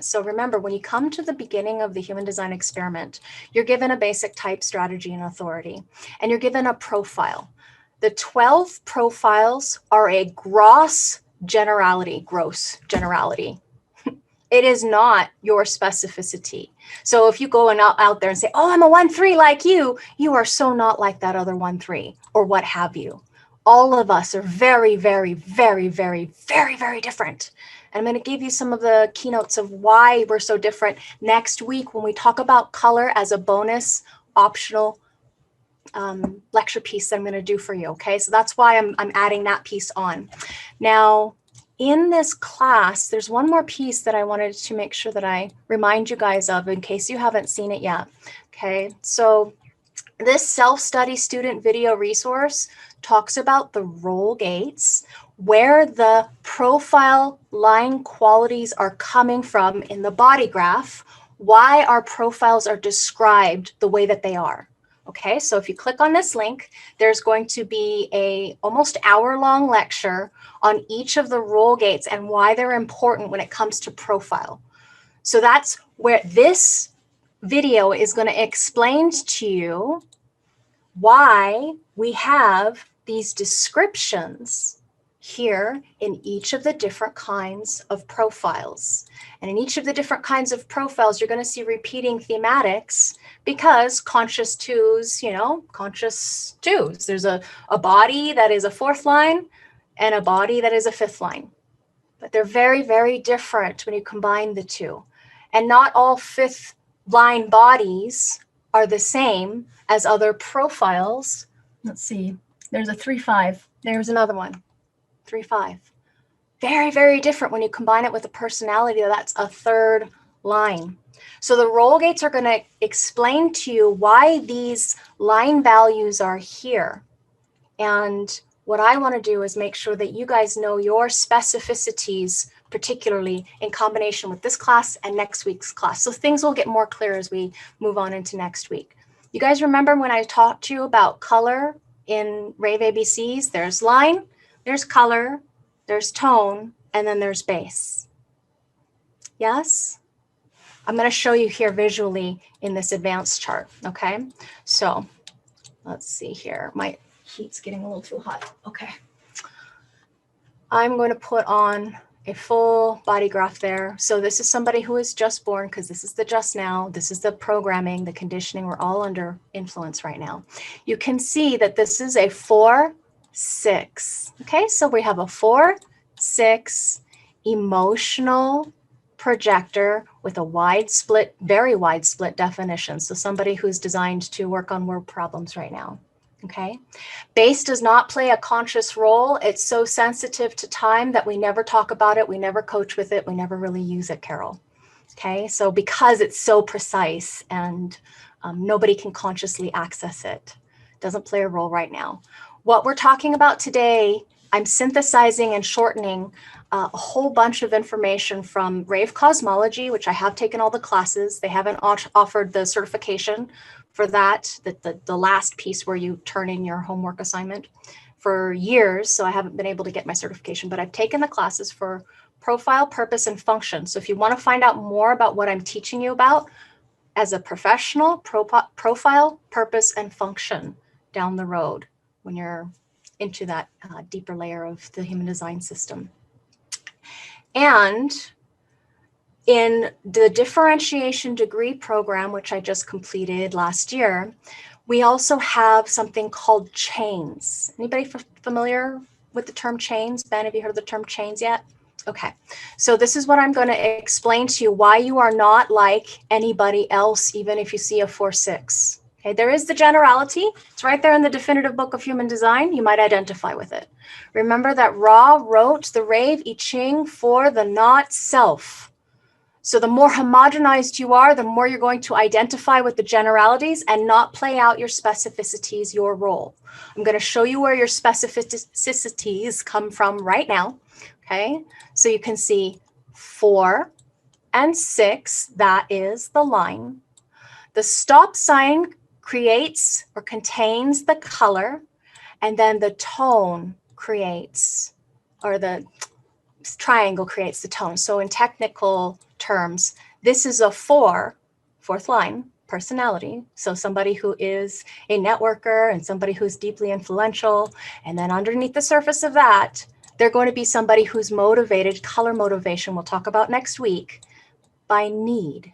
So remember, when you come to the beginning of the human design experiment, you're given a basic type, strategy, and authority, and you're given a profile. The 12 profiles are a gross generality. It is not your specificity. So if you go out there and say, oh, I'm a 1-3 like you are so not like that other 1-3 or what have you. All of us are very, very, very, very, very, very different. And I'm going to give you some of the keynotes of why we're so different next week when we talk about color as a bonus optional lecture piece that I'm going to do for you. Okay, so that's why I'm adding that piece on. Now, in this class, there's one more piece that I wanted to make sure that I remind you guys of in case you haven't seen it yet. Okay, so this self-study student video resource talks about the role gates, where the profile line qualities are coming from in the body graph, why our profiles are described the way that they are. Okay, so if you click on this link, there's going to be a almost hour-long lecture on each of the role gates and why they're important when it comes to profile. So that's where this video is going to explain to you why we have these descriptions here in each of the different kinds of profiles. And in each of the different kinds of profiles, you're going to see repeating thematics because conscious twos, conscious twos. There's a body that is a 4th line and a body that is a 5th line. But they're very, very different when you combine the two. And not all 5th line bodies are the same as other profiles. Let's see. There's a 3-5. There's another one. 3-5. Very, very different when you combine it with a personality that's a 3rd line. So the role gates are going to explain to you why these line values are here. And what I want to do is make sure that you guys know your specificities, particularly in combination with this class and next week's class. So things will get more clear as we move on into next week. You guys remember when I talked to you about color in Rave ABCs? There's line, there's color, there's tone, and then there's base. Yes? I'm going to show you here visually in this advanced chart, okay? So let's see here. My heat's getting a little too hot. Okay. I'm going to put on a full body graph there. So this is somebody who is just born, because this is the just now. This is the programming, the conditioning. We're all under influence right now. You can see that this is a 4-6. Okay, so we have a 4-6 emotional projector with a wide split, very wide split definition. So somebody who's designed to work on word problems right now. Okay, base does not play a conscious role. It's so sensitive to time that we never talk about it. We never coach with it. We never really use it, Carol. Okay, so because it's so precise and nobody can consciously access it, doesn't play a role right now. What we're talking about today, I'm synthesizing and shortening a whole bunch of information from Rave Cosmology, which I have taken all the classes. They haven't offered the certification for that, the last piece where you turn in your homework assignment for years. So I haven't been able to get my certification, but I've taken the classes for profile, purpose, and function. So if you want to find out more about what I'm teaching you about as a professional, profile, purpose, and function down the road when you're into that deeper layer of the human design system. And in the differentiation degree program, which I just completed last year, we also have something called chains. Anybody familiar with the term chains? Ben, have you heard of the term chains yet? Okay, so this is what I'm going to explain to you, why you are not like anybody else, even if you see a 4-6. Okay, there is the generality. It's right there in the definitive book of human design. You might identify with it. Remember that Ra wrote the Rave I Ching for the not self. So the more homogenized you are, the more you're going to identify with the generalities and not play out your specificities, your role. I'm going to show you where your specificities come from right now. Okay, so you can see 4 and 6, that is the line. The stop sign creates or contains the color, and then the tone creates, or the triangle creates the tone. So in technical terms, this is a fourth line personality. So somebody who is a networker and somebody who's deeply influential. And then underneath the surface of that, they're going to be somebody who's motivated, color motivation, we'll talk about next week, by need.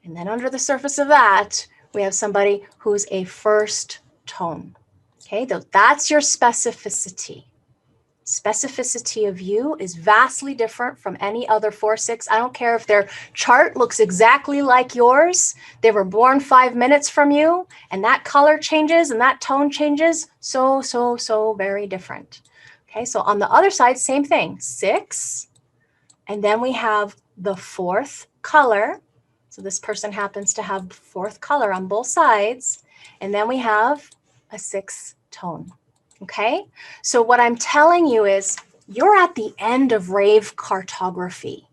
And then under the surface of that, we have somebody who's a first tone. Okay, that's your specificity. Specificity of you is vastly different from any other 4-6. I don't care if their chart looks exactly like yours. They were born 5 minutes from you, and that color changes and that tone changes. So very different. Okay, so on the other side, same thing, 6. And then we have the 4th color. So this person happens to have 4th color on both sides. And then we have a 6th tone. Okay, so what I'm telling you is you're at the end of rave cartography.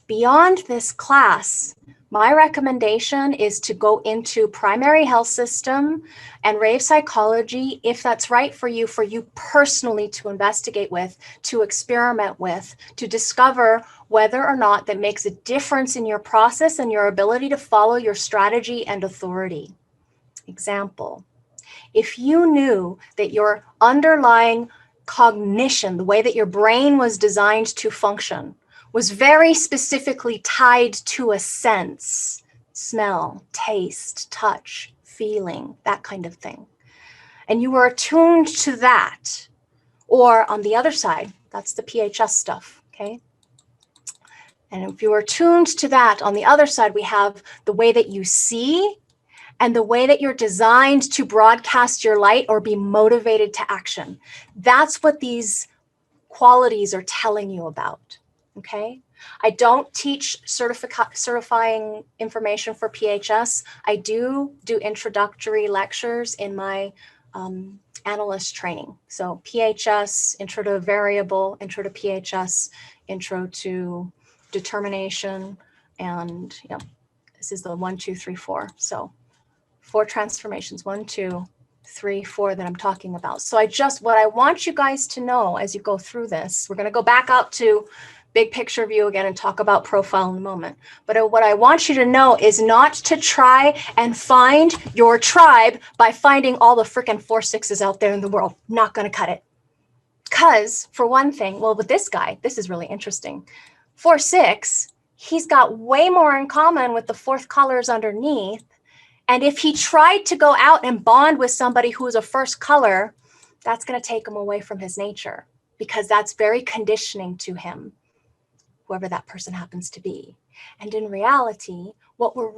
Beyond this class, my recommendation is to go into primary health system and rave psychology, if that's right for you personally to investigate with, to experiment with, to discover whether or not that makes a difference in your process and your ability to follow your strategy and authority. Example. If you knew that your underlying cognition, the way that your brain was designed to function, was very specifically tied to a sense, smell, taste, touch, feeling, that kind of thing, and you were attuned to that, or on the other side, that's the PHS stuff, okay? And if you were attuned to that, on the other side, we have the way that you see and the way that you're designed to broadcast your light or be motivated to action. That's what these qualities are telling you about, okay? I don't teach certifying information for PHS. I do introductory lectures in my analyst training. So PHS, intro to variable, intro to PHS, intro to determination, and this is the 1, 2, 3, 4. So 4 transformations, 1, 2, 3, 4 that I'm talking about. So what I want you guys to know as you go through this, we're going to go back up to big picture view again and talk about profile in a moment. But what I want you to know is not to try and find your tribe by finding all the freaking 4-6s out there in the world. Not going to cut it. Because for one thing, well, with this guy, this is really interesting. 4-6, he's got way more in common with the 4th colors underneath. And if he tried to go out and bond with somebody who is a 1st color, that's going to take him away from his nature, because that's very conditioning to him, whoever that person happens to be. And in reality, where we're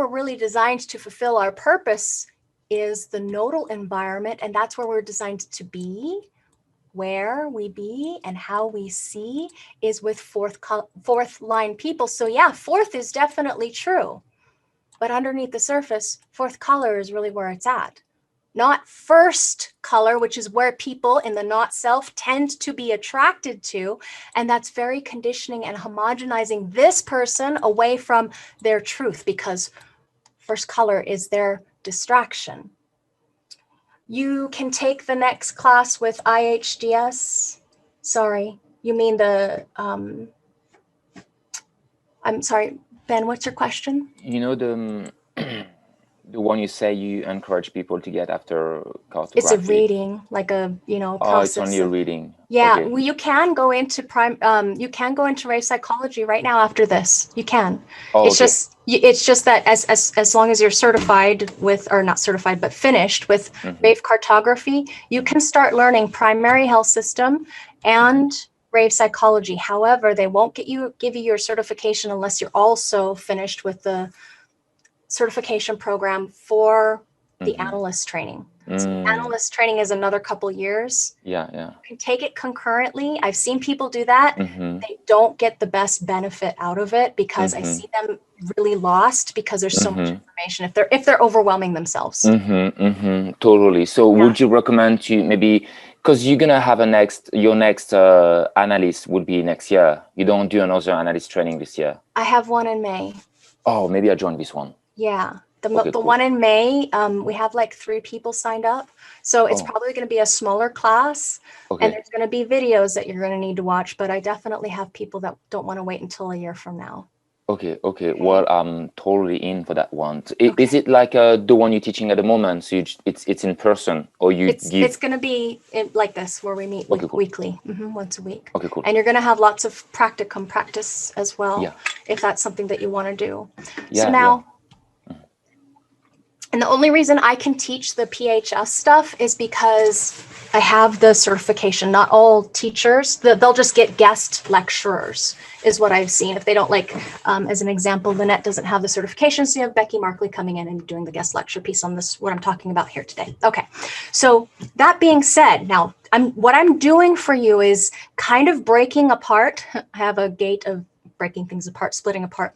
really designed to fulfill our purpose is the nodal environment, and that's where we're designed to be. Where we be and how we see is with 4th line people. So yeah, 4th is definitely true. But underneath the surface, 4th color is really where it's at. Not 1st color, which is where people in the not self tend to be attracted to. And that's very conditioning and homogenizing this person away from their truth, because 1st color is their distraction. You can take the next class with IHDS. Sorry, you mean the, I'm sorry, Ben, what's your question? You know, the one you say you encourage people to get after cartography. It's a reading, like a, process. Oh, it's only a reading. Yeah, okay. well, you can go into rave psychology right now after this. You can. Oh, it's just that as long as you're certified with, or not certified, but finished with rave cartography, you can start learning primary health system and rave psychology. However, they won't give you your certification unless you're also finished with the certification program for the analyst training. So analyst training is another couple years. Yeah. You can take it concurrently. I've seen people do that. They don't get the best benefit out of it, because I see them really lost because there's so much information if they're overwhelming themselves. Totally. So would you recommend to maybe, because you're gonna have your next analyst would be next year. You don't do another analyst training this year. I have one in May. Oh, maybe I join this one. Yeah. Okay, The cool. one in May, we have like 3 people signed up. So it's Oh, probably going to be a smaller class. And okay. there's going to be videos that you're going to need to watch. But I definitely have people that don't want to wait until a year from now. Okay, okay. Okay. Well, I'm totally in for that one. Okay. Is it like the one you're teaching at the moment? So it's in person, or you It's give? going to be like this, where we meet Okay, cool. weekly, once a week. Okay, cool. And you're going to have lots of practicum practice as well, Yeah, if that's something that you want to do. So yeah, yeah. now, and the only reason I can teach the PHS stuff is because I have the certification. Not all teachers, they'll just get guest lecturers, is what I've seen. If they don't like, as an example, Lynette doesn't have the certification, so you have Becky Markley coming in and doing the guest lecture piece on this, what I'm talking about here today. Okay, so that being said, now what I'm doing for you is kind of breaking apart. I have a gate of breaking things apart, splitting apart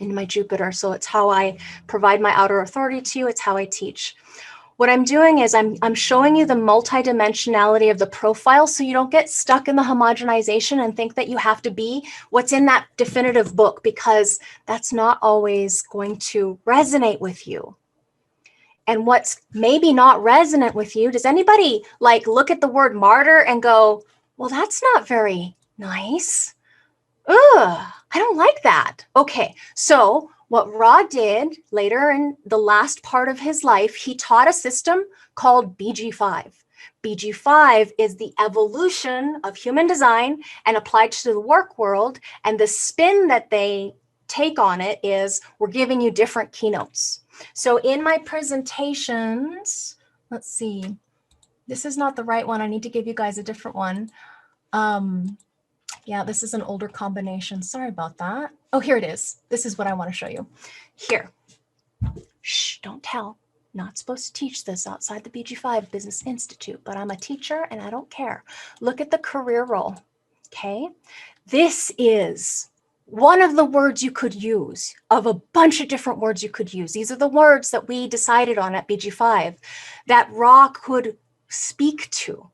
in my Jupiter. So it's how I provide my outer authority to you. It's how I teach. What I'm doing is I'm showing you the multidimensionality of the profile, so you don't get stuck in the homogenization and think that you have to be what's in that definitive book, because that's not always going to resonate with you. And what's maybe not resonant with you, does anybody like look at the word martyr and go, well, that's not very nice? Ugh, I don't like that. Okay, so what Ra did later in the last part of his life, he taught a system called BG5. BG5 is the evolution of human design and applied to the work world. And the spin that they take on it is, we're giving you different keynotes. So in my presentations, let's see, this is not the right one. I need to give you guys a different one. Yeah, this is an older combination. Sorry about that. Oh, here it is. This is what I want to show you. Here. Shh, don't tell. Not supposed to teach this outside the BG5 Business Institute, but I'm a teacher and I don't care. Look at the career role. Okay. This is one of the words you could use, of a bunch of different words you could use. These are the words that we decided on at BG5 that Ra could speak to.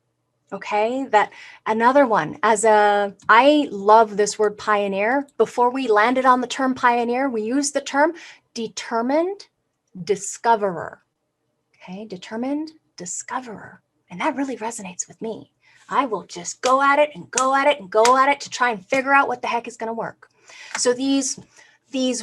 Okay, that another one, I love this word pioneer. Before we landed on the term pioneer, we used the term determined discoverer. Okay, determined discoverer. And that really resonates with me. I will just go at it and go at it and go at it to try and figure out what the heck is going to work. So these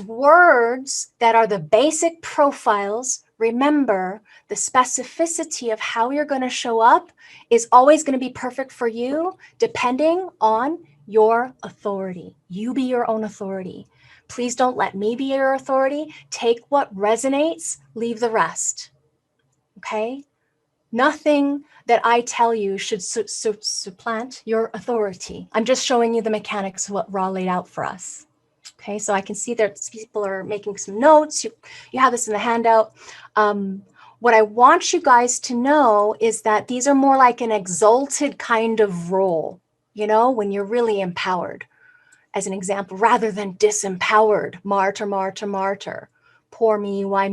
words that are the basic profiles, remember, the specificity of how you're going to show up is always going to be perfect for you, depending on your authority. You be your own authority. Please don't let me be your authority. Take what resonates, leave the rest. Okay? Nothing that I tell you should supplant your authority. I'm just showing you the mechanics of what Ra laid out for us. Okay, so I can see that people are making some notes. You have this in the handout. What I want you guys to know is that these are more like an exalted kind of role, you know, when you're really empowered, as an example, rather than disempowered, martyr, martyr, martyr. Poor me, why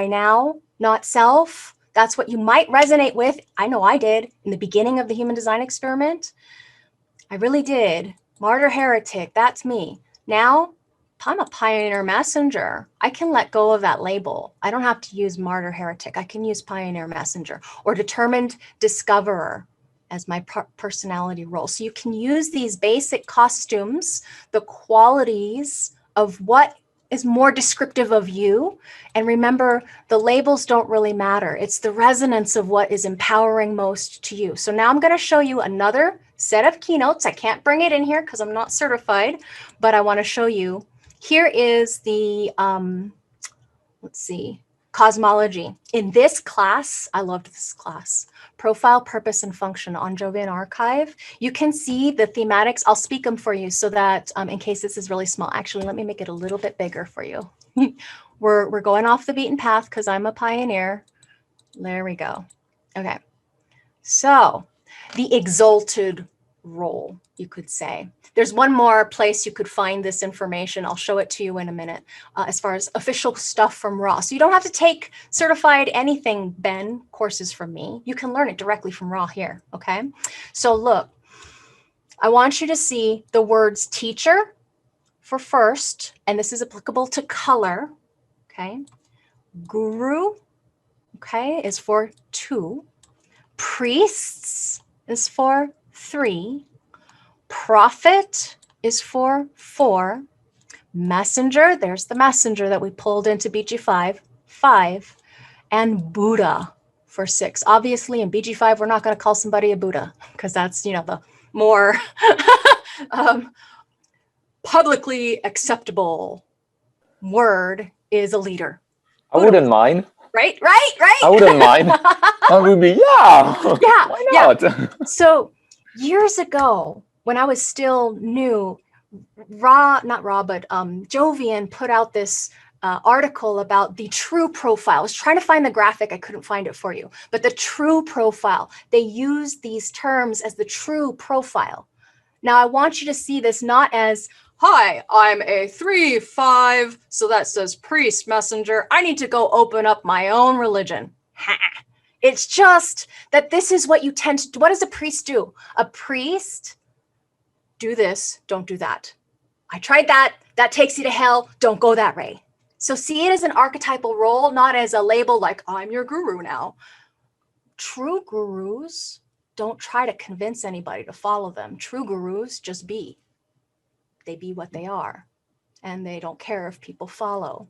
now? Not self. That's what you might resonate with. I know I did in the beginning of the human design experiment. I really did. Martyr heretic, that's me. Now, I'm a pioneer messenger. I can let go of that label. I don't have to use martyr heretic. I can use pioneer messenger or determined discoverer as my personality role. So you can use these basic costumes, the qualities of what is more descriptive of you. And remember, the labels don't really matter. It's the resonance of what is empowering most to you. So now I'm going to show you another set of keynotes. I can't bring it in here because I'm not certified, but I want to show you. Here is the, let's see, cosmology. In this class, I loved this class, Profile, Purpose, and Function on Jovian Archive. You can see the thematics. I'll speak them for you so that in case this is really small, actually, let me make it a little bit bigger for you. We're going off the beaten path because I'm a pioneer. There we go. Okay. So the exalted role, you could say. There's one more place you could find this information. I'll show it to you in a minute as far as official stuff from Ra. So you don't have to take certified anything, Ben, courses from me. You can learn it directly from Ra here, okay? So look, I want you to see the words teacher for first, and this is applicable to color, okay? Guru, okay, is for 2. Priests is for 3. Prophet is for 4. Messenger, there's the messenger that we pulled into BG5, 5. And Buddha for 6. Obviously, in BG5, we're not going to call somebody a Buddha because that's, the more publicly acceptable word is a leader. I wouldn't mind. Right? I wouldn't mind. I would be, why not? Yeah. So years ago, when I was still new, Jovian put out this article about the true profile. I was trying to find the graphic. I couldn't find it for you. But the true profile, they use these terms as the true profile. Now, I want you to see this not as, hi, I'm a 3-5, so that says priest, messenger. I need to go open up my own religion. It's just that this is what you tend to do. What does a priest do? A priest, do this, don't do that. I tried that. That takes you to hell. Don't go that way. So see it as an archetypal role, not as a label like, I'm your guru now. True gurus don't try to convince anybody to follow them. True gurus just be. They be what they are, and they don't care if people follow.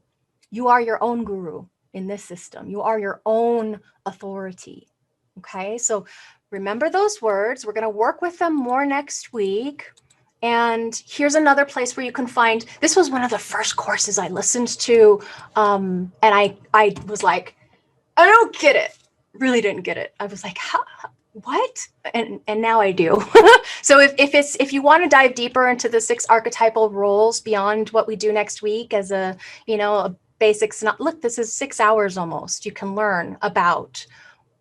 You are your own guru in this system. You are your own authority. Okay, so remember those words. We're going to work with them more next week. And here's another place where you can find, this was one of the first courses I listened to. And I was like, I don't get it. Really didn't get it. I was like, what? And now I do. So if you want to dive deeper into the 6 archetypal roles beyond what we do next week as a basics, look, this is 6 hours almost. You can learn about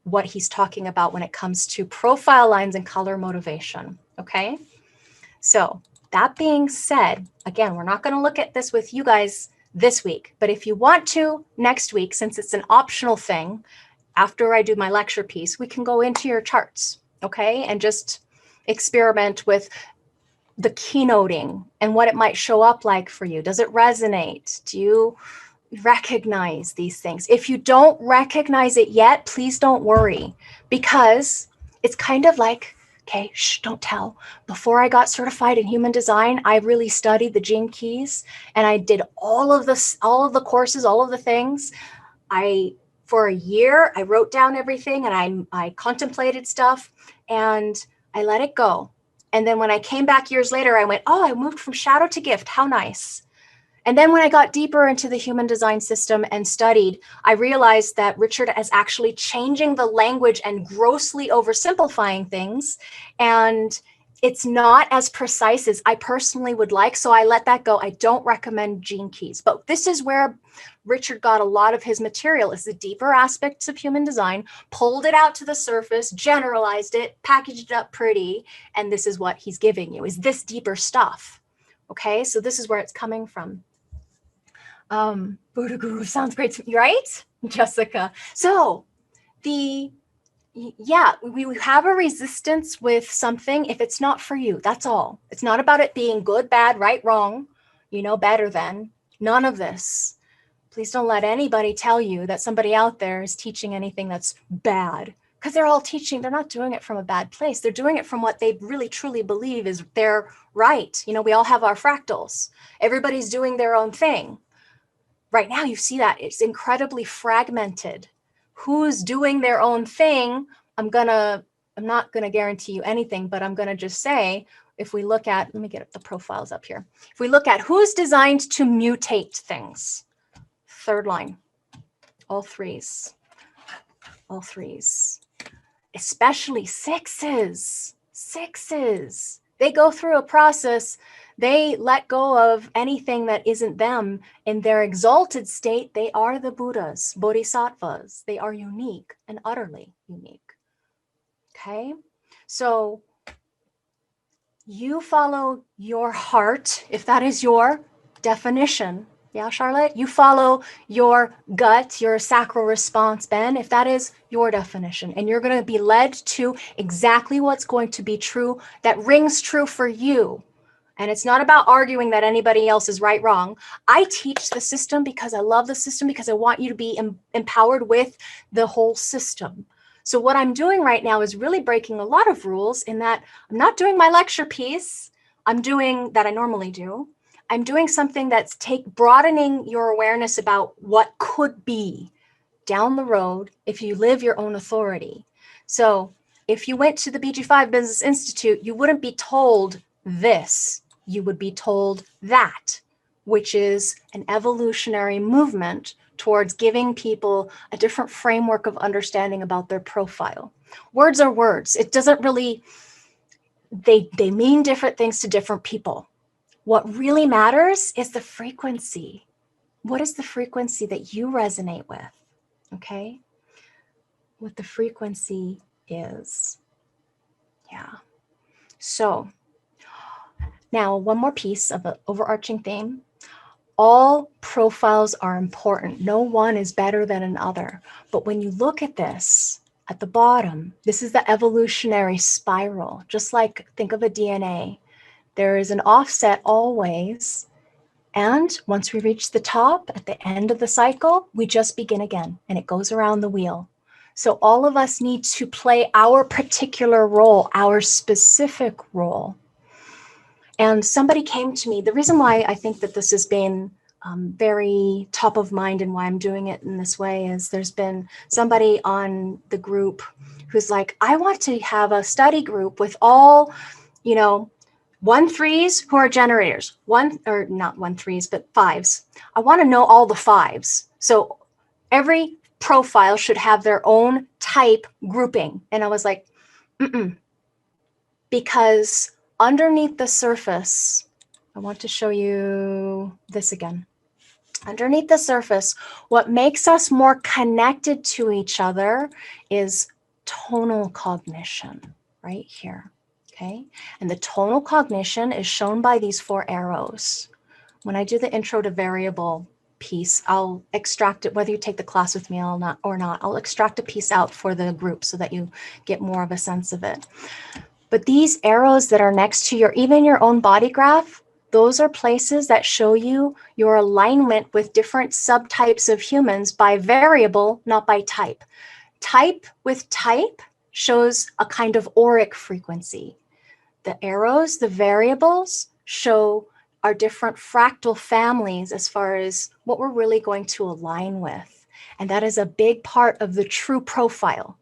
what he's talking about when it comes to profile lines and color motivation. Okay. So that being said, again, we're not going to look at this with you guys this week, but if you want to next week, since it's an optional thing, after I do my lecture piece, we can go into your charts, okay? And just experiment with the keynoting and what it might show up like for you. Does it resonate? Do you recognize these things? If you don't recognize it yet, please don't worry, because it's kind of like, okay, shh, don't tell. Before I got certified in human design, I really studied the gene keys, and I did all of the courses, all of the things. For a year, I wrote down everything, and I contemplated stuff, and I let it go. And then when I came back years later, I went, oh, I moved from shadow to gift. How nice. And then when I got deeper into the human design system and studied, I realized that Richard is actually changing the language and grossly oversimplifying things. And it's not as precise as I personally would like. So I let that go. I don't recommend gene keys. But this is where Richard got a lot of his material, is the deeper aspects of human design, pulled it out to the surface, generalized it, packaged it up pretty. And this is what he's giving you, is this deeper stuff. Okay, so this is where it's coming from. Buddha Guru sounds great to me, right, Jessica? So we have a resistance with something if it's not for you. That's all. It's not about it being good, bad, right, wrong, better than. None of this. Please don't let anybody tell you that somebody out there is teaching anything that's bad, because they're all teaching. They're not doing it from a bad place. They're doing it from what they really truly believe is their right. We all have our fractals. Everybody's doing their own thing. Right now, you see that it's incredibly fragmented. Who's doing their own thing? I'm not gonna guarantee you anything, but I'm gonna just say, if we look at, let me get the profiles up here. If we look at who's designed to mutate things, 3rd line, all threes, especially sixes. They go through a process. They let go of anything that isn't them. In their exalted state, they are the Buddhas, Bodhisattvas. They are unique and utterly unique. Okay? So you follow your heart, if that is your definition. Yeah, Charlotte? You follow your gut, your sacral response, Ben, if that is your definition. And you're going to be led to exactly what's going to be true, that rings true for you. And it's not about arguing that anybody else is right, wrong. I teach the system because I love the system, because I want you to be empowered with the whole system. So what I'm doing right now is really breaking a lot of rules in that I'm not doing my lecture piece. I'm doing that I normally do. I'm doing something that's broadening your awareness about what could be down the road if you live your own authority. So if you went to the BG5 Business Institute, you wouldn't be told this. You would be told that, which is an evolutionary movement towards giving people a different framework of understanding about their profile. Words are words. It doesn't really, they mean different things to different people. What really matters is the frequency. What is the frequency that you resonate with? Okay? What the frequency is. Yeah. So now one more piece of an overarching theme. All profiles are important. No one is better than another. But when you look at this, at the bottom, this is the evolutionary spiral. Just like, think of a DNA. There is an offset always. And once we reach the top, at the end of the cycle, we just begin again, and it goes around the wheel. So all of us need to play our particular role, our specific role. And somebody came to me. The reason why I think that this has been very top of mind and why I'm doing it in this way is there's been somebody on the group who's like, I want to have a study group with all, 1-3s who are generators, not 1-3s, but 5s. I want to know all the 5s. So every profile should have their own type grouping. And I was like, because underneath the surface, I want to show you this again. Underneath the surface, what makes us more connected to each other is tonal cognition right here. Okay, and the tonal cognition is shown by these 4 arrows. When I do the intro to variable piece, I'll extract it, whether you take the class with me or not, I'll extract a piece out for the group so that you get more of a sense of it. But these arrows that are next to even your own body graph, those are places that show you your alignment with different subtypes of humans by variable, not by type. Type with type shows a kind of auric frequency. The arrows, the variables, show our different fractal families as far as what we're really going to align with. And that is a big part of the true profile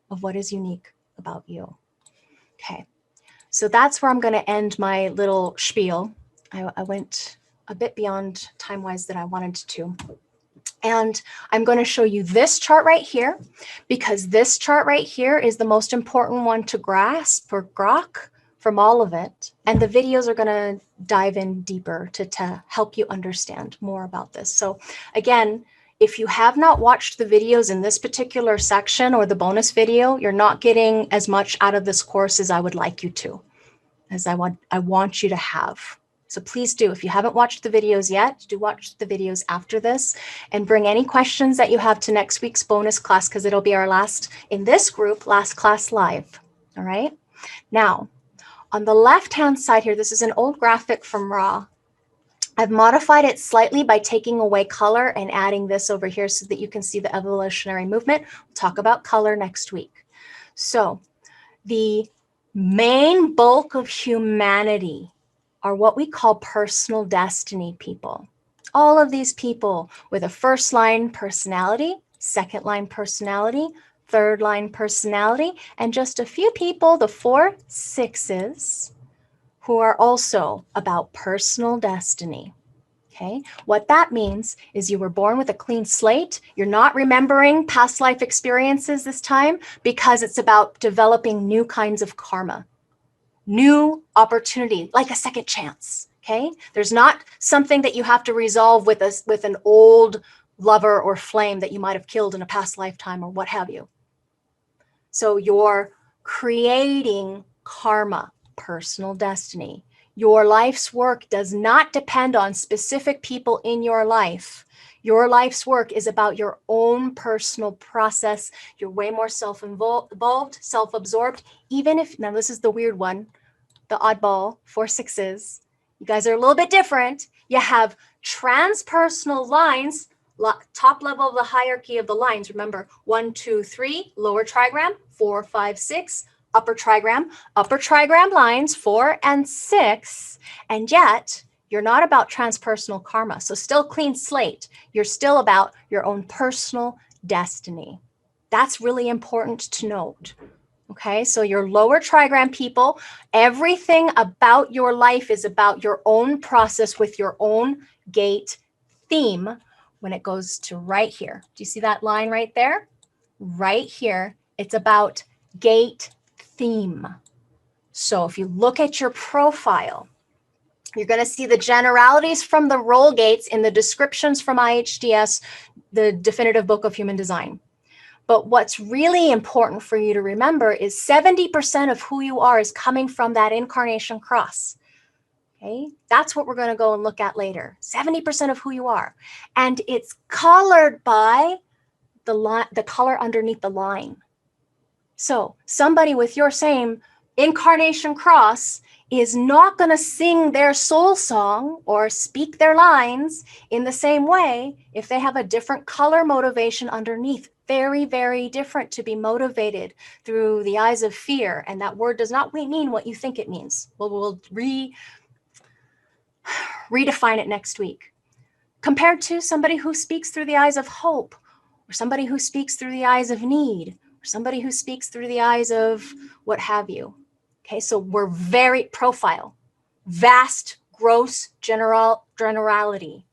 of what is unique about you. Okay, so that's where I'm going to end my little spiel. I went a bit beyond time-wise that I wanted to. And I'm going to show you this chart right here, because this chart right here is the most important one to grasp or grok from all of it. And the videos are going to dive in deeper to help you understand more about this. So again, if you have not watched the videos in this particular section or the bonus video, you're not getting as much out of this course as I would like you to, as I want you to have. So please do, if you haven't watched the videos yet, do watch the videos after this and bring any questions that you have to next week's bonus class, because it'll be our last, in this group, last class live. All right. Now, on the left-hand side here, this is an old graphic from Raw. I've modified it slightly by taking away color and adding this over here so that you can see the evolutionary movement. We'll talk about color next week. So the main bulk of humanity are what we call personal destiny people. All of these people with a first line personality, second line personality, third line personality, and just a few people, the 4 6s, who are also about personal destiny. Okay, what that means is you were born with a clean slate. You're not remembering past life experiences this time because it's about developing new kinds of karma, new opportunity, like a second chance. Okay, there's not something that you have to resolve with an old lover or flame that you might have killed in a past lifetime or what have you. So you're creating karma, personal destiny. Your life's work does not depend on specific people in your life. Your life's work is about your own personal process. You're way more self-involved, self-absorbed, even if, now this is the weird one, the oddball, 4 6s. You guys are a little bit different. You have transpersonal lines, top level of the hierarchy of the lines. Remember, 1, 2, 3, lower trigram, 4, 5, 6, upper trigram lines, 4 and 6. And yet, you're not about transpersonal karma. So still clean slate. You're still about your own personal destiny. That's really important to note. Okay, so your lower trigram people, everything about your life is about your own process with your own gate theme when it goes to right here. Do you see that line right there? Right here, it's about gate theme. So if you look at your profile, you're going to see the generalities from the role gates in the descriptions from IHDS, the Definitive Book of Human Design. But what's really important for you to remember is 70% of who you are is coming from that incarnation cross. Okay, that's what we're going to go and look at later. 70% of who you are. And it's colored by the color underneath the line. So somebody with your same incarnation cross is not going to sing their soul song or speak their lines in the same way if they have a different color motivation underneath. Very, very different to be motivated through the eyes of fear. And that word does not mean what you think it means. We'll redefine it next week. Compared to somebody who speaks through the eyes of hope, or somebody who speaks through the eyes of need, or somebody who speaks through the eyes of what have you. Okay, so we're very profile, vast, gross generality.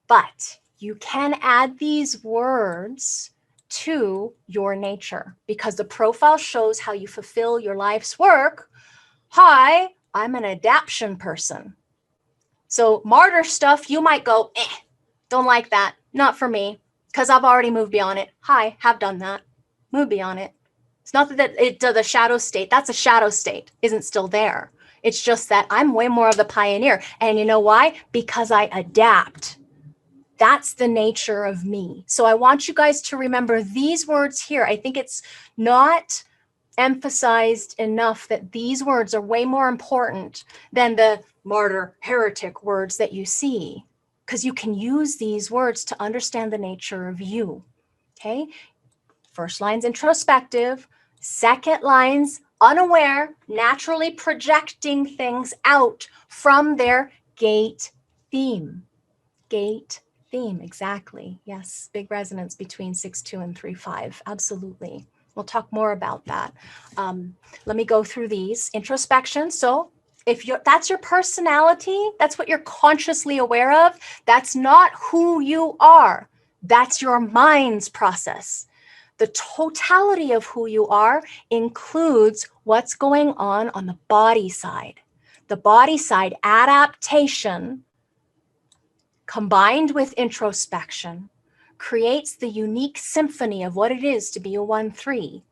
But you can add these words to your nature because the profile shows how you fulfill your life's work. Hi, I'm an adaption person. So martyr stuff, you might go, don't like that. Not for me, because I've already moved beyond it. Hi, have done that. Move beyond it. It's not that it's the shadow state. That's a shadow state. Isn't still there. It's just that I'm way more of the pioneer. And you know why? Because I adapt. That's the nature of me. So I want you guys to remember these words here. I think it's not emphasized enough that these words are way more important than the martyr, heretic words that you see, because you can use these words to understand the nature of you. Okay. First line's introspective. Second line's unaware, naturally projecting things out from their gate theme. Gate theme, exactly. Yes, big resonance between 6-2 and 3-5. Absolutely. We'll talk more about that. Let me go through these. Introspection. So if that's your personality, that's what you're consciously aware of. That's not who you are. That's your mind's process. The totality of who you are includes what's going on the body side. The body side adaptation combined with introspection creates the unique symphony of what it is to be a 1-3.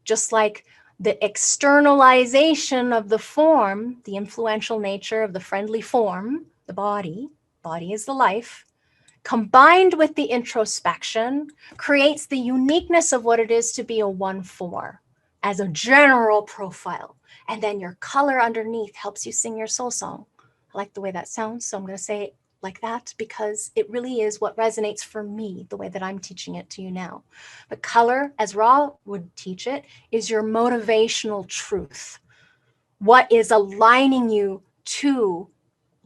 Just like the externalization of the form, the influential nature of the friendly form, the body is the life, combined with the introspection, creates the uniqueness of what it is to be a 1-4 as a general profile. And then your color underneath helps you sing your soul song. I like the way that sounds, so I'm going to say it like that because it really is what resonates for me, the way that I'm teaching it to you now. But color, as Ra would teach it, is your motivational truth. What is aligning you to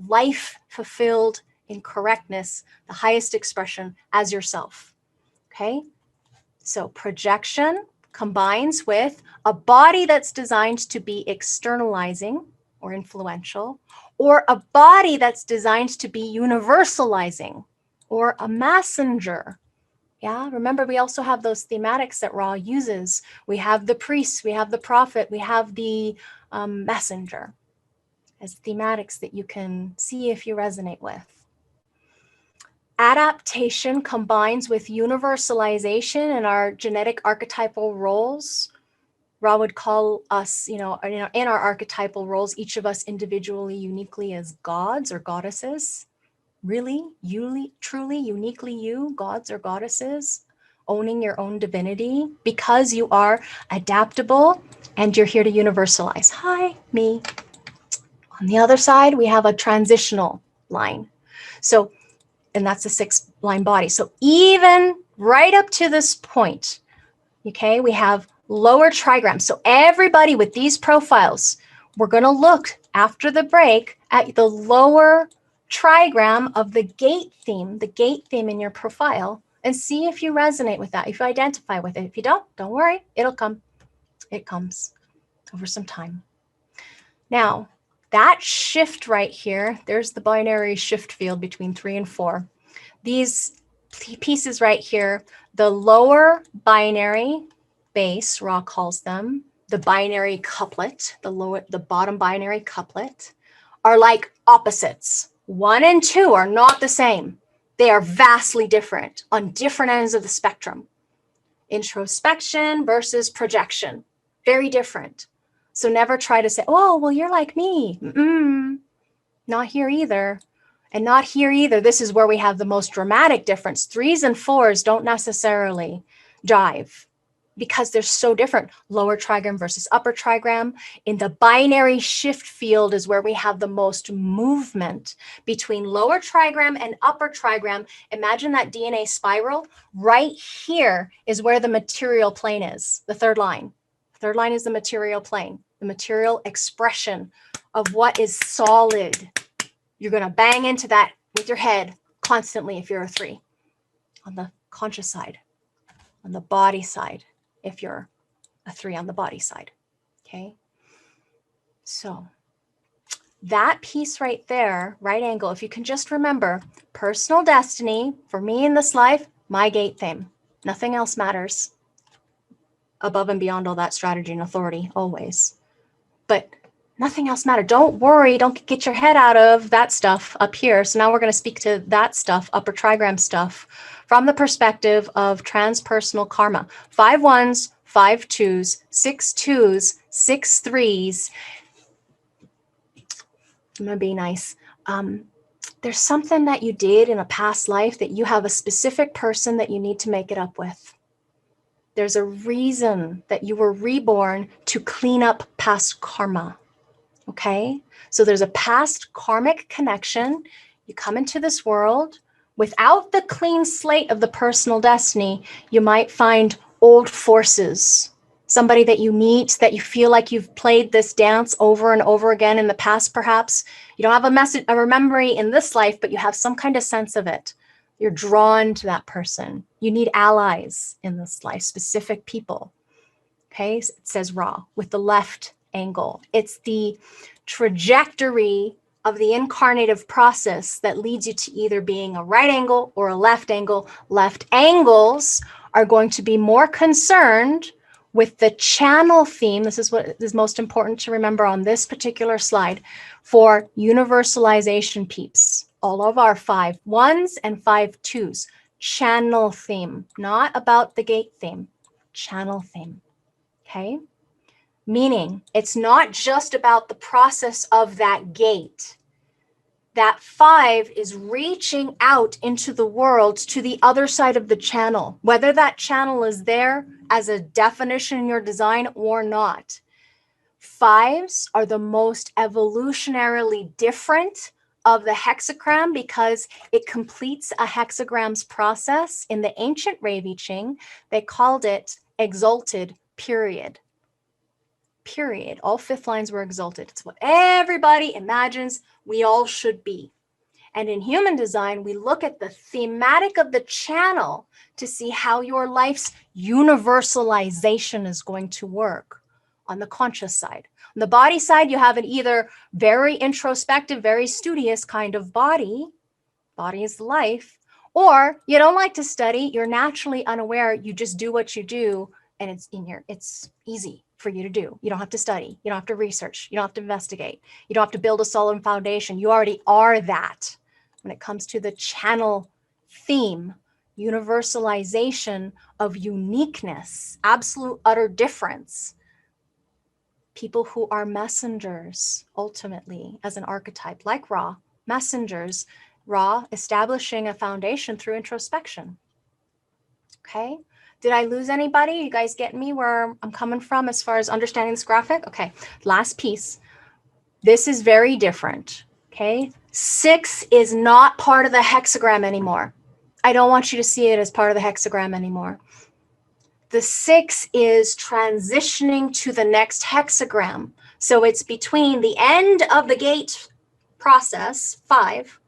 life fulfilled in correctness, the highest expression as yourself. Okay? So projection combines with a body that's designed to be externalizing or influential, or a body that's designed to be universalizing or a messenger. Yeah, remember we also have those thematics that Ra uses. We have the priest, we have the prophet, we have the messenger as thematics that you can see if you resonate with. Adaptation combines with universalization in our genetic archetypal roles. Ra would call us, in our archetypal roles, each of us individually, uniquely as gods or goddesses. Really, truly, uniquely you, gods or goddesses, owning your own divinity because you are adaptable and you're here to universalize. Hi, me. On the other side, we have a transitional line. So, and that's a 6-line body. So even right up to this point, okay, we have lower trigrams. So everybody with these profiles, we're going to look after the break at the lower trigram of the gate theme in your profile, and see if you resonate with that, if you identify with it. If you don't worry, it'll come. It comes over some time. Now, that shift right here, there's the binary shift field between 3 and 4. These pieces right here, the lower binary base, Ra calls them, the binary couplet, the bottom binary couplet, are like opposites. 1 and 2 are not the same. They are vastly different on different ends of the spectrum. Introspection versus projection, very different. So never try to say, oh, well, you're like me. Not here either. And not here either. This is where we have the most dramatic difference. 3s and 4s don't necessarily jive because they're so different. Lower trigram versus upper trigram. In the binary shift field is where we have the most movement between lower trigram and upper trigram. Imagine that DNA spiral. Right here is where the material plane is, the third line. Third line is the material plane, the material expression of what is solid. You're going to bang into that with your head constantly if you're a 3. On the conscious side, on the body side, if you're a 3 on the body side. Okay. So that piece right there, right angle, if you can just remember, personal destiny for me in this life, my gate theme. Nothing else matters above and beyond all that strategy and authority, always. But nothing else matters. Don't worry. Don't get your head out of that stuff up here. So now we're going to speak to that stuff, upper trigram stuff, from the perspective of transpersonal karma. 5 1s, 5 2s, 6 2s, 6 3s. I'm going to be nice. There's something that you did in a past life that you have a specific person that you need to make it up with. There's a reason that you were reborn to clean up past karma. Okay? So there's a past karmic connection. You come into this world without the clean slate of the personal destiny. You might find old forces, somebody that you meet that you feel like you've played this dance over and over again in the past, perhaps. You don't have a memory in this life, but you have some kind of sense of it. You're drawn to that person. You need allies in this life, specific people. Okay, it says Ra with the left angle. It's the trajectory of the incarnative process that leads you to either being a right angle or a left angle. Left angles are going to be more concerned with the channel theme. This is what is most important to remember on this particular slide for universalization peeps. All of our 5 1s and 5 2s. Channel theme, not about the gate theme. Channel theme. Okay? Meaning it's not just about the process of that gate. That 5 is reaching out into the world to the other side of the channel, whether that channel is there as a definition in your design or not. 5s are the most evolutionarily different of the hexagram because it completes a hexagram's process. In the ancient Ravi Ching, they called it exalted period. Period. All 5th lines were exalted. It's what everybody imagines we all should be. And in human design, we look at the thematic of the channel to see how your life's universalization is going to work on the conscious side. On the body side, you have an either very introspective, very studious kind of body is life, or you don't like to study, you're naturally unaware, you just do what you do, and it's easy for you to do. You don't have to study. You don't have to research. You don't have to investigate. You don't have to build a solid foundation. You already are that. When it comes to the channel theme, universalization of uniqueness, absolute utter difference. People who are messengers, ultimately, as an archetype, like Ra, messengers, Ra establishing a foundation through introspection. Okay? Did I lose anybody? You guys get me where I'm coming from as far as understanding this graphic? Okay, last piece. This is very different, okay? 6 is not part of the hexagram anymore. I don't want you to see it as part of the hexagram anymore. The 6 is transitioning to the next hexagram. So it's between the end of the gate process, 5,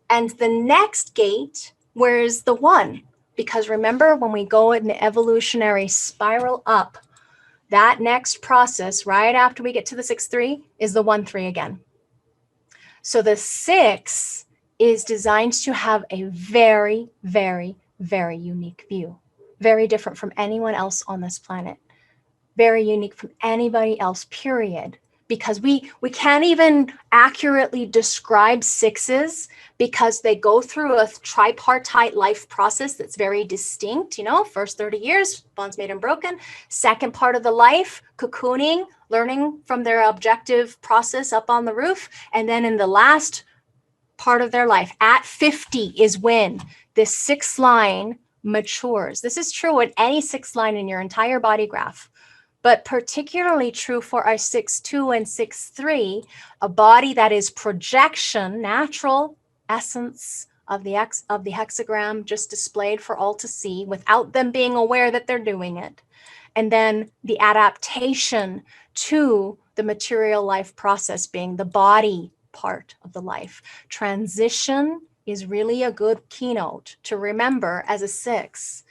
and the next gate, where is the 1? Because remember, when we go in the evolutionary spiral up, that next process, right after we get to the 6-3, is the 1-3 again. So the 6 is designed to have a very, very, very unique view. Very different from anyone else on this planet. Very unique from anybody else, period. Because we can't even accurately describe 6s because they go through a tripartite life process that's very distinct. You know, first 30 years, bonds made and broken. Second part of the life, cocooning, learning from their objective process up on the roof. And then in the last part of their life, at 50 is when this 6th line matures. This is true at any 6th line in your entire body graph, but particularly true for our 6-2 and 6-3, a body that is projection, natural essence of the hexagram just displayed for all to see without them being aware that they're doing it. And then the adaptation to the material life process being the body part of the life. Transition is really a good keynote to remember as a 6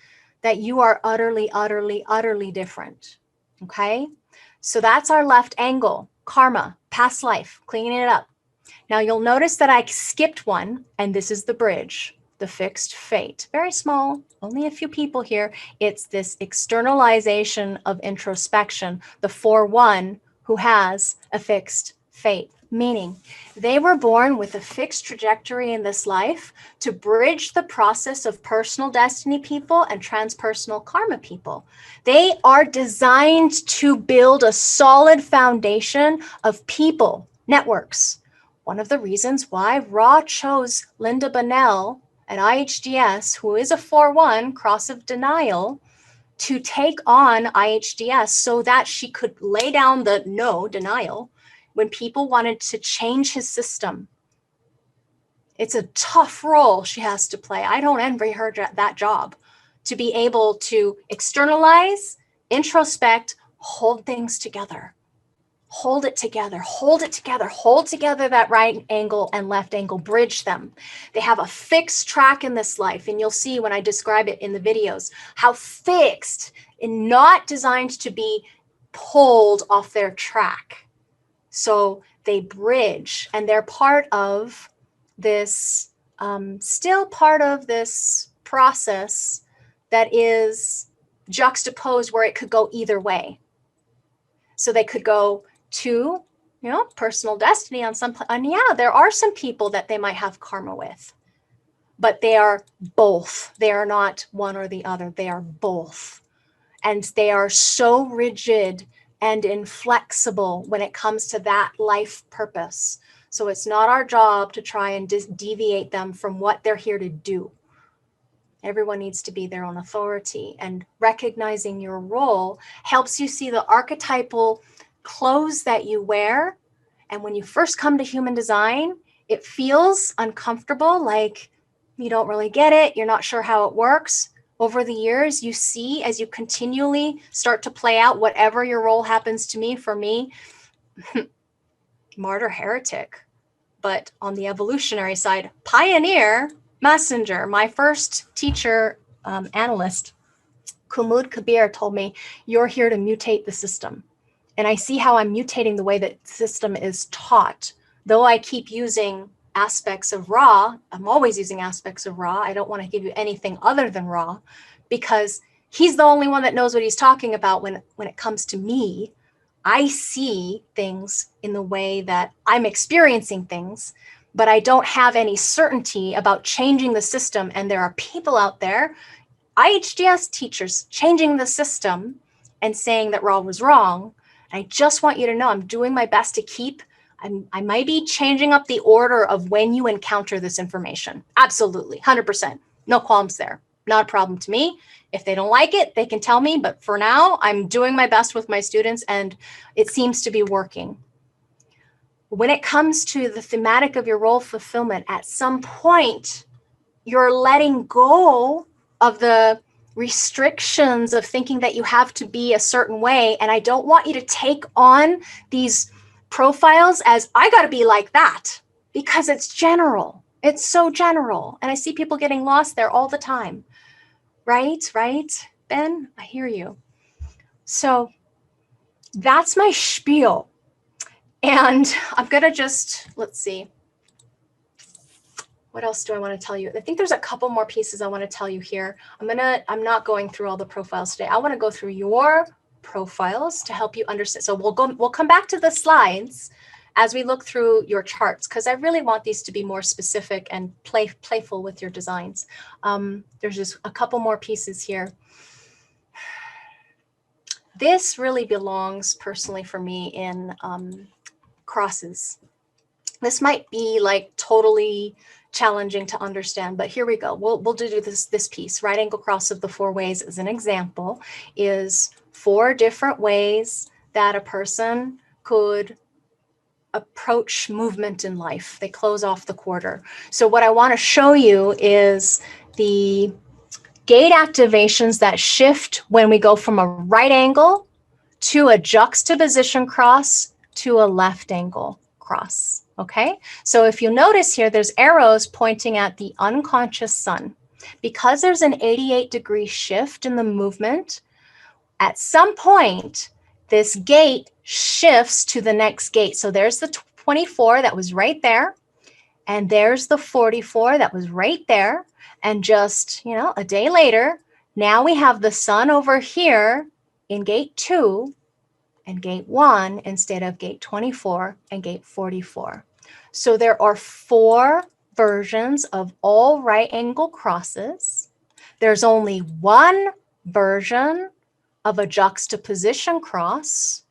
that you are utterly, utterly, utterly different. Okay, so that's our left angle, karma, past life, cleaning it up. Now you'll notice that I skipped one, and this is the bridge, the fixed fate. Very small, only a few people here. It's this externalization of introspection, the 4-1 who has a fixed fate, meaning they were born with a fixed trajectory in this life to bridge the process of personal destiny people and transpersonal karma people. They are designed to build a solid foundation of people, networks. One of the reasons why Ra chose Linda Bonnell at IHDS, who is a 4-1, cross of denial, to take on IHDS so that she could lay down the no denial when people wanted to change his system. It's a tough role she has to play. I don't envy her that job, to be able to externalize, introspect, hold things together. Hold it together, hold it together, hold together that right angle and left angle, bridge them. They have a fixed track in this life, and you'll see when I describe it in the videos, how fixed and not designed to be pulled off their track. So they bridge, and they're part of this, still part of this process that is juxtaposed where it could go either way. So they could go to, personal destiny on some, and yeah, there are some people that they might have karma with, but they are both. They are not one or the other. They are both. And they are so rigid and inflexible when it comes to that life purpose. So it's not our job to try and deviate them from what they're here to do. Everyone needs to be their own authority, and recognizing your role helps you see the archetypal clothes that you wear. And when you first come to human design, it feels uncomfortable, like you don't really get it. You're not sure how it works. Over the years, you see, as you continually start to play out whatever your role happens to me, for me, martyr, heretic. But on the evolutionary side, pioneer, messenger. My first teacher, analyst, Kumud Kabir, told me, you're here to mutate the system. And I see how I'm mutating the way that the system is taught. Though I keep using aspects of Ra, I'm always using aspects of Ra. I don't want to give you anything other than Ra, because he's the only one that knows what he's talking about when it comes to me. I see things in the way that I'm experiencing things, but I don't have any certainty about changing the system. And there are people out there, IHDS teachers, changing the system and saying that Ra was wrong. And I just want you to know I'm doing my best to keep, I might be changing up the order of when you encounter this information. Absolutely, 100%. No qualms there. Not a problem to me. If they don't like it, they can tell me. But for now, I'm doing my best with my students, and it seems to be working. when it comes to the thematic of your role fulfillment, at some point, you're letting go of the restrictions of thinking that you have to be a certain way. And I don't want you to take on these profiles as I got to be like that, because it's general. It's so general. And I see people getting lost there all the time. Right? Ben, I hear you. So that's my spiel. And I'm going to just, let's see. What else do I want to tell you? I think there's a couple more pieces I want to tell you here. I'm not going through all the profiles today. I want to go through your profiles to help you understand. So we'll come back to the slides as we look through your charts, because I really want these to be more specific and playful with your designs. There's just a couple more pieces here. This really belongs personally for me in crosses. This might be like totally challenging to understand, but here we go. We'll do this piece. Right angle cross of the 4 ways as an example is 4 different ways that a person could approach movement in life. They close off the quarter. So what I want to show you is the gate activations that shift when we go from a right angle to a juxtaposition cross to a left angle cross. Okay, so if you notice here, there's arrows pointing at the unconscious sun. Because there's an 88-degree shift in the movement, at some point, this gate shifts to the next gate. So there's the 24 that was right there, and there's the 44 that was right there. And just, a day later, now we have the sun over here in gate 2 and gate 1 instead of gate 24 and gate 44. So there are 4 versions of all right angle crosses. There's only 1 version of a juxtaposition cross.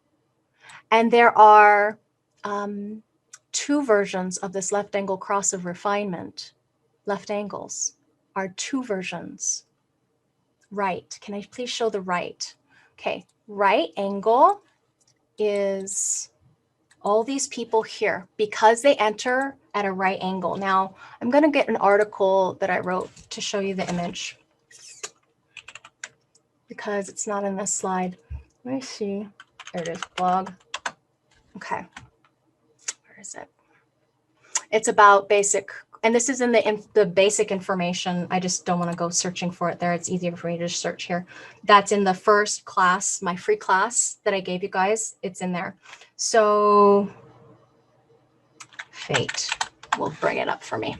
And there are 2 versions of this left angle cross of refinement. Left angles are 2 versions. Right. Can I please show the right? Okay. Right angle is all these people here because they enter at a right angle. Now, I'm going to get an article that I wrote to show you the image because it's not in this slide. Let me see. There it is, blog. Okay. Where is it? It's about basic, and this is in the basic information. I just don't want to go searching for it there. It's easier for me to just search here. That's in the first class, my free class that I gave you guys. It's in there. So fate will bring it up for me.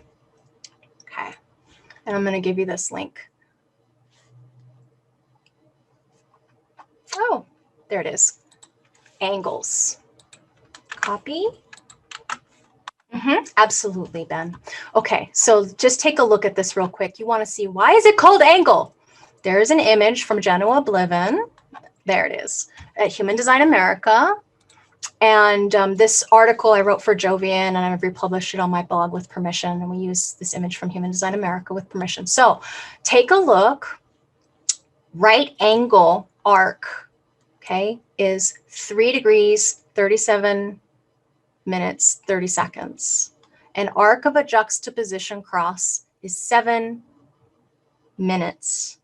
Okay. And I'm going to give you this link. Oh, there it is. Angles. Copy. Absolutely, Ben. Okay, so just take a look at this real quick. You want to see, why is it called angle? There's an image from Genoa Bliven. There it is, at Human Design America. And this article I wrote for Jovian, and I've republished it on my blog with permission. And we use this image from Human Design America with permission. So take a look. Right angle arc, okay, is 3 degrees, 37 minutes, 30 seconds. An arc of a juxtaposition cross is 7 minutes,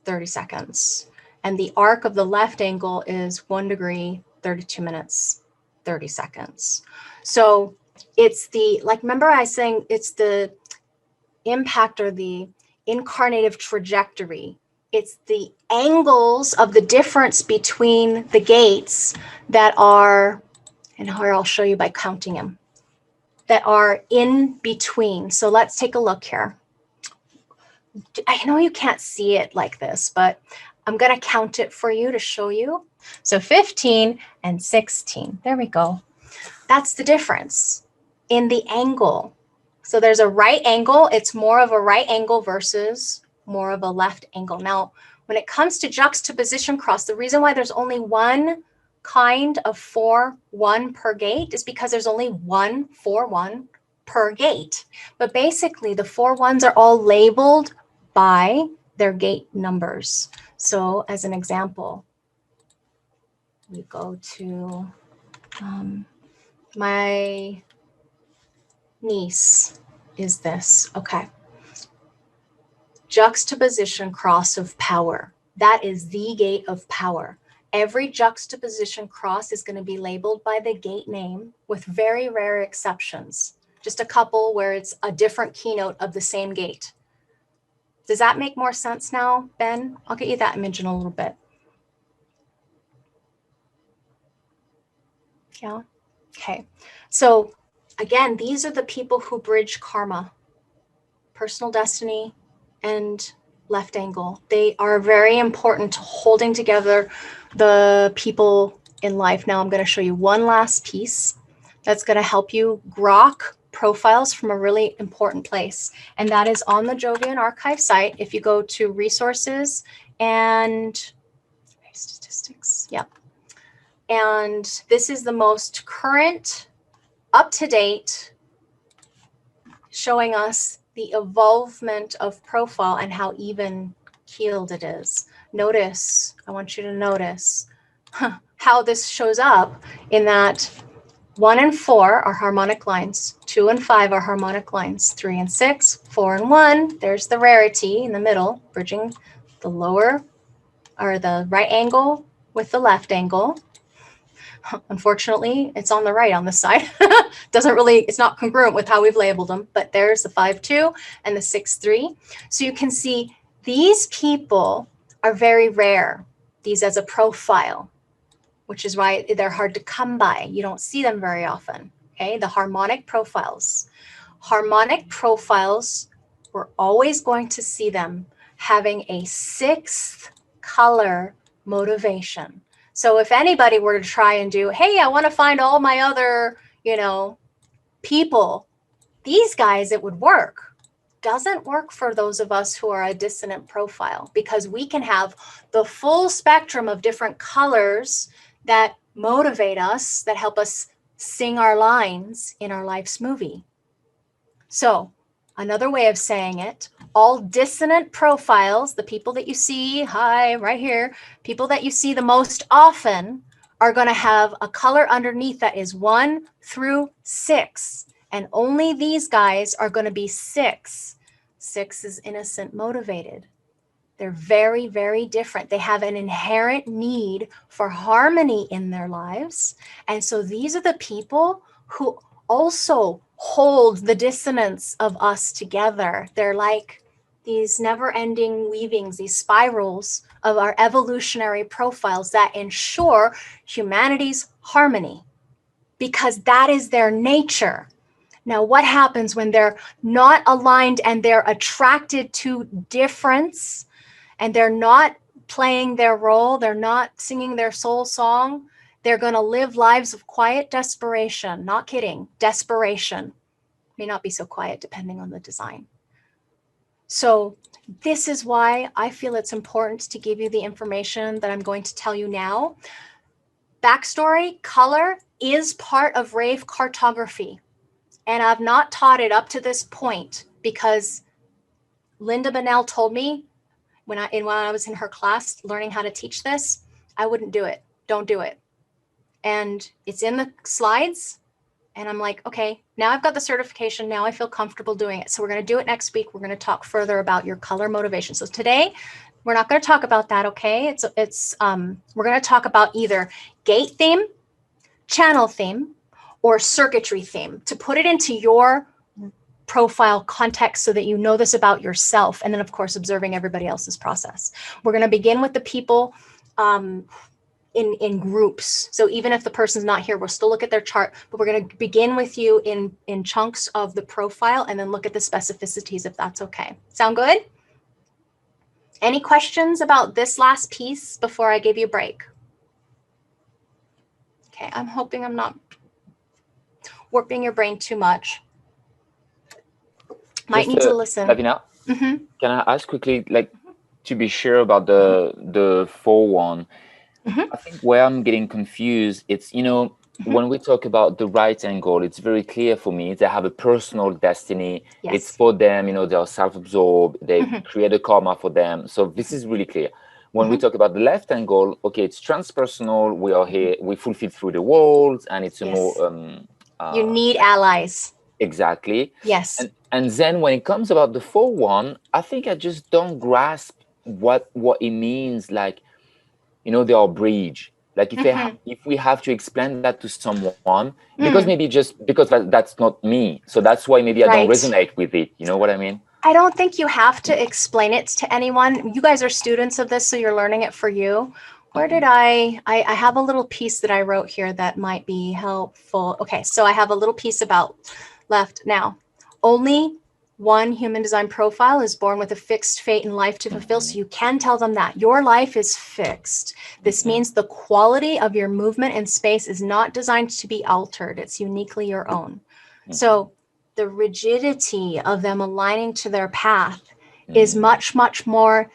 30 seconds. And the arc of the left angle is 1 degree, 32 minutes, 30 seconds. So it's the, like, remember I was saying it's the impact or the incarnative trajectory. It's the angles of the difference between the gates that are, and here I'll show you by counting them, that are in between. So let's take a look here. I know you can't see it like this, but I'm going to count it for you to show you. So 15 and 16. There we go. That's the difference in the angle. So there's a right angle. It's more of a right angle versus more of a left angle. Now, when it comes to juxtaposition cross, the reason why there's only one kind of 4-1 per gate is because there's only one 4-1 per gate. But basically, the 4-1s are all labeled by their gate numbers. So as an example, we go to My niece is this. Okay. Juxtaposition cross of power. That is the gate of power. Every juxtaposition cross is going to be labeled by the gate name with very rare exceptions. Just a couple where it's a different keynote of the same gate. Does that make more sense now, Ben? I'll get you that image in a little bit. Yeah. Okay. So again, these are the people who bridge karma, personal destiny, and left angle. They are very important to holding together the people in life. Now I'm going to show you one last piece that's going to help you grok profiles from a really important place. And that is on the Jovian archive site. If you go to resources and statistics, yep. And this is the most current, up-to-date, showing us the evolvement of profile and how even keeled it is. Notice, I want you to notice how this shows up in that 1 and 4 are harmonic lines, 2 and 5 are harmonic lines, 3 and 6, 4 and 1, there's the rarity in the middle, bridging the lower or the right angle with the left angle. Unfortunately, it's on the right on this side. Doesn't really, it's not congruent with how we've labeled them, but there's the 5-2 and the 6-3. So you can see these people are very rare, these as a profile, which is why they're hard to come by. You don't see them very often, okay? The harmonic profiles. Harmonic profiles, we're always going to see them having a 6th color motivation. So if anybody were to try and do, hey, I want to find all my other, people, these guys, it would work. Doesn't work for those of us who are a dissonant profile because we can have the full spectrum of different colors that motivate us, that help us sing our lines in our life's movie. So another way of saying it, all dissonant profiles, the people that you see, right here, people that you see the most often are going to have a color underneath that is 1 through 6. And only these guys are going to be 6. 6 is innocent motivated. They're very, very different. They have an inherent need for harmony in their lives. And so these are the people who also hold the dissonance of us together. They're like these never-ending weavings, these spirals of our evolutionary profiles that ensure humanity's harmony, because that is their nature. Now, what happens when they're not aligned and they're attracted to difference and they're not playing their role, they're not singing their soul song? They're going to live lives of quiet desperation. Not kidding. Desperation. May not be so quiet depending on the design. So this is why I feel it's important to give you the information that I'm going to tell you now. Backstory, color is part of rave cartography. And I've not taught it up to this point because Linda Bonnell told me when I was in her class learning how to teach this, I wouldn't do it. Don't do it. And it's in the slides. And I'm like, okay, now I've got the certification. Now I feel comfortable doing it. So we're going to do it next week. We're going to talk further about your color motivation. So today, we're not going to talk about that, okay? We're going to talk about either gate theme, channel theme, or circuitry theme to put it into your profile context so that you know this about yourself. And then, of course, observing everybody else's process. We're going to begin with the people in groups. So even if the person's not here, we'll still look at their chart, but we're going to begin with you in chunks of the profile and then look at the specificities if that's okay. Sound good? Any questions about this last piece before I give you a break? Okay, I'm hoping I'm not warping your brain too much. Might need to listen. Laveena, can I ask quickly, to be sure about the 4-1? I think where I'm getting confused, it's, when we talk about the right angle, it's very clear for me. They have a personal destiny. Yes. It's for them, they're self-absorbed. They create a karma for them. So this is really clear. When we talk about the left angle, okay, it's transpersonal. We are here, we fulfill through the walls, and it's a more You need allies. Exactly. Yes. And then when it comes about the 4-1, I think I just don't grasp what it means. Like, they are bridge. Like if we have to explain that to someone, because maybe just because that's not me, so that's why maybe I don't Right. resonate with it. You know what I mean? I don't think you have to explain it to anyone. You guys are students of this, so you're learning it for you. Where did I have a little piece that I wrote here that might be helpful. Okay, so I have a little piece about left now. Only one human design profile is born with a fixed fate in life to fulfill. So you can tell them that your life is fixed. This means the quality of your movement in space is not designed to be altered. It's uniquely your own. So the rigidity of them aligning to their path is much, much more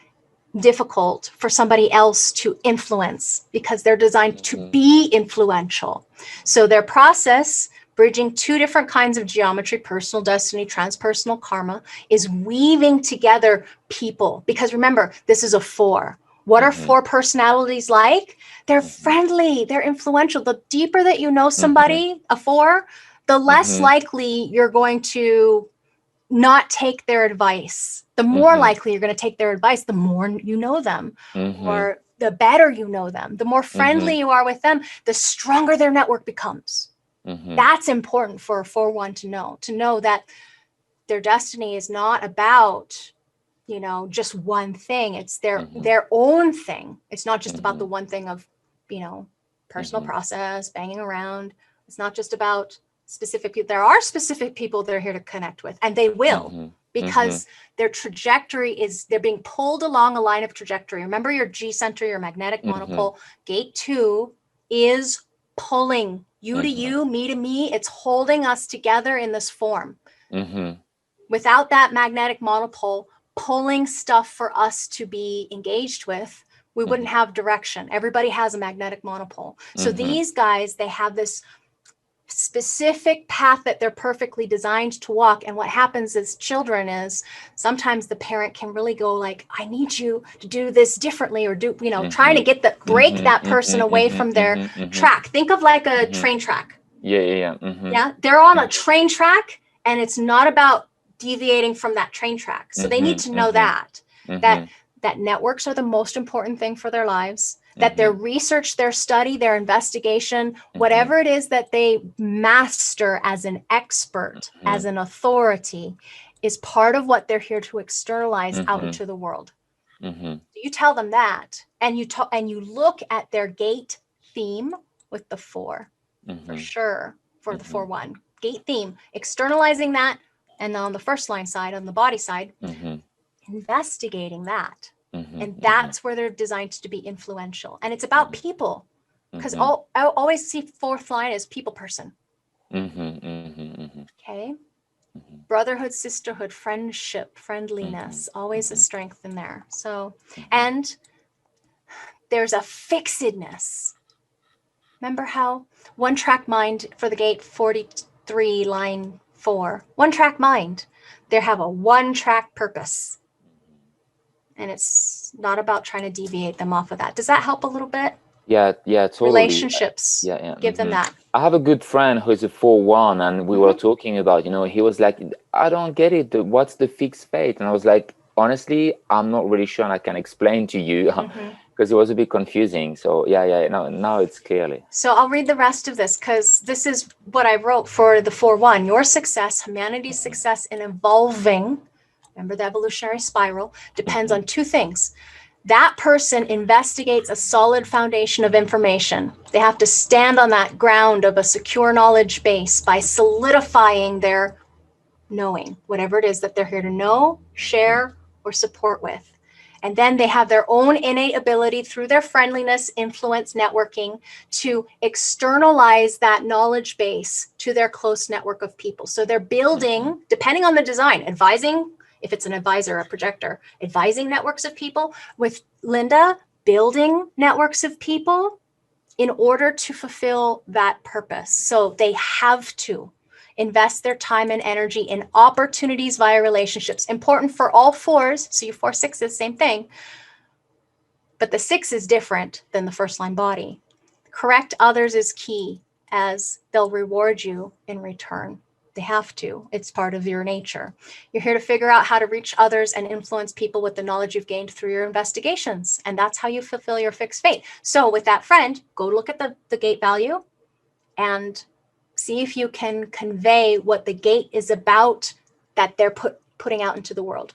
difficult for somebody else to influence because they're designed to be influential. So their process, bridging two different kinds of geometry, personal destiny, transpersonal karma, is weaving together people. Because remember, this is a 4. What are 4 personalities like? They're friendly, they're influential. The deeper that you know somebody, a 4, the less likely you're going to not take their advice. The more likely you're going to take their advice, the more you know them, or the better you know them. The more friendly you are with them, the stronger their network becomes. That's important for a 4-1 to know that their destiny is not about, just one thing. It's their own thing. It's not just about the one thing of, personal process, banging around. It's not just about specific people. There are specific people they're here to connect with, and they will, because their trajectory they're being pulled along a line of trajectory. Remember your G center, your magnetic monopole. Gate 2 is pulling you to you, me to me. It's holding us together in this form. Without that magnetic monopole pulling stuff for us to be engaged with, we wouldn't have direction. Everybody has a magnetic monopole. So these guys, they have this specific path that they're perfectly designed to walk. And what happens as children is sometimes the parent can really go like, I need you to do this differently, or do, trying to break that person away from their track. Think of like a train track. Yeah. They're on a train track, and it's not about deviating from that train track. So they need to know that networks are the most important thing for their lives, that their research, their study, their investigation, whatever it is that they master as an expert, as an authority, is part of what they're here to externalize out into the world. You tell them that, and you look at their gate theme with the 4, for sure, for the 4-1 gate theme, externalizing that. And on the first line side, on the body side, investigating that. And that's where they're designed to be influential. And it's about people, because I always see 4th line as people person. Okay. Brotherhood, sisterhood, friendship, friendliness, always a strength in there. So, and there's a fixedness. Remember how one track mind for the gate 43 line 4, one track mind, they have a one track purpose. And it's not about trying to deviate them off of that. Does that help a little bit? Yeah, totally. Relationships. Give them that. I have a good friend who is a 4-1, and we were talking about, he was like, I don't get it. What's the fixed fate? And I was like, honestly, I'm not really sure, and I can explain to you because it was a bit confusing. So now it's clearly. So I'll read the rest of this, because this is what I wrote for the 4-1. Your success, humanity's success in evolving, remember the evolutionary spiral, depends on 2 things. That person investigates a solid foundation of information. They have to stand on that ground of a secure knowledge base by solidifying their knowing, whatever it is that they're here to know, share, or support with. And then they have their own innate ability through their friendliness, influence, networking to externalize that knowledge base to their close network of people. So they're building, depending on the design, advising, if it's an advisor, a projector, advising networks of people. With Linda, building networks of people in order to fulfill that purpose. So they have to invest their time and energy in opportunities via relationships. Important for all 4s. So you 4, 6s, same thing. But the 6 is different than the first line body. Correct others is key. as they'll reward you in return. They have to. It's part of your nature. You're here to figure out how to reach others and influence people with the knowledge you've gained through your investigations. And that's how you fulfill your fixed fate. So with that friend, go look at the gate value and see if you can convey what the gate is about that they're putting out into the world.